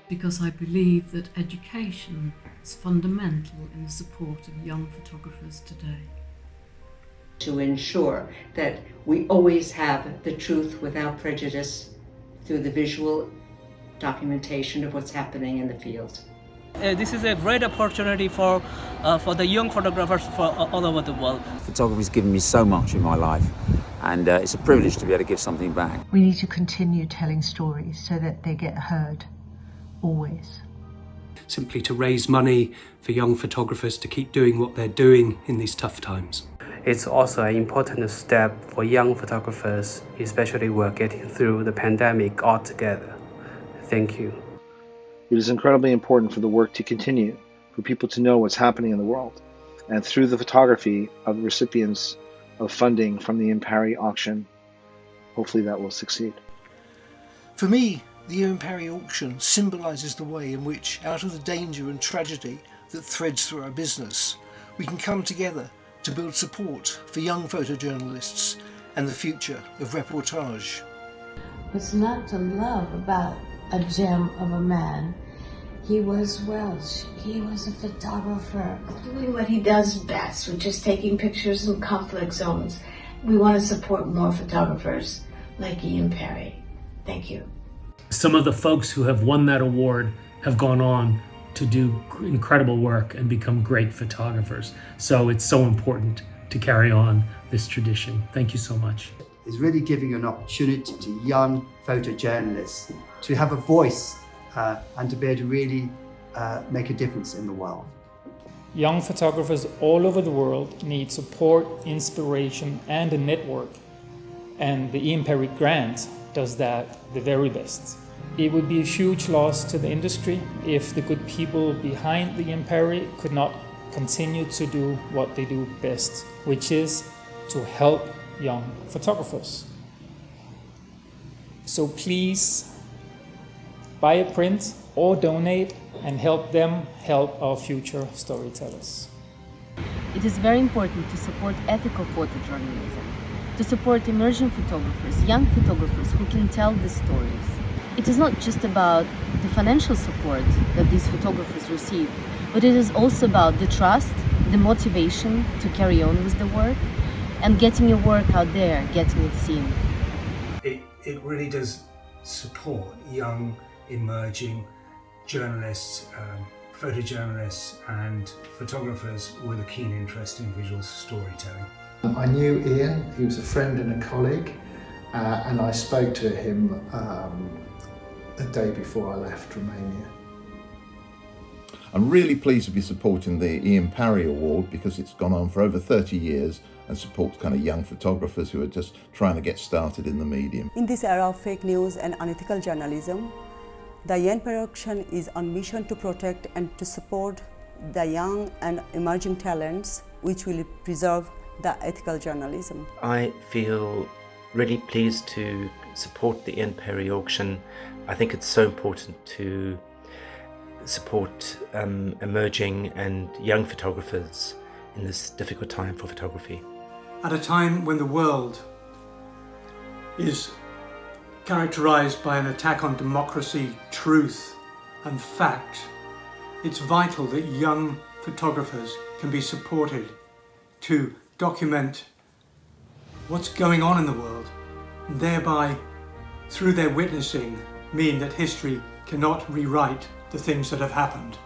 because I believe that education is fundamental in the support of young photographers today. To ensure that we always have the truth without prejudice through the visual documentation of what's happening in the field. This is a great opportunity for the young photographers all over the world. Photography's given me so much in my life, and it's a privilege to be able to give something back. We need to continue telling stories so that they get heard, always. Simply to raise money for young photographers to keep doing what they're doing in these tough times. It's also an important step for young photographers, especially who are getting through the pandemic altogether. Thank you. It is incredibly important for the work to continue, for people to know what's happening in the world. And through the photography of recipients of funding from the Parry auction, hopefully that will succeed. For me, the Parry auction symbolises the way in which, out of the danger and tragedy that threads through our business, we can come together to build support for young photojournalists and the future of reportage. What's not to love about a gem of a man? He was Welsh. He was a photographer doing what he does best, which is taking pictures in conflict zones. We want to support more photographers like Ian Parry. Thank you. Some of the folks who have won that award have gone on to do incredible work and become great photographers. So it's so important to carry on this tradition. Thank you so much. It's really giving an opportunity to young photojournalists to have a voice and to be able to really make a difference in the world. Young photographers all over the world need support, inspiration, and a network. And the Ian Parry Grant does that the very best. It would be a huge loss to the industry if the good people behind the Ian Parry could not continue to do what they do best, which is to help young photographers. So please buy a print or donate and help them help our future storytellers. It is very important to support ethical photojournalism, to support emerging photographers, young photographers who can tell the stories. It is not just about the financial support that these photographers receive, but it is also about the trust, the motivation to carry on with the work, and getting your work out there, getting it seen. It really does support young, emerging journalists, photojournalists and photographers with a keen interest in visual storytelling. I knew Ian, he was a friend and a colleague, and I spoke to him a day before I left Romania. I'm really pleased to be supporting the Ian Parry Award because it's gone on for over 30 years and supports kind of young photographers who are just trying to get started in the medium. In this era of fake news and unethical journalism, the Ian Parry auction is on mission to protect and to support the young and emerging talents which will preserve the ethical journalism. I feel really pleased to support the Ian Parry auction. I think it's so important to support emerging and young photographers in this difficult time for photography. At a time when the world is characterized by an attack on democracy, truth and fact, it's vital that young photographers can be supported to document what's going on in the world, and thereby, through their witnessing, mean that history cannot rewrite the things that have happened.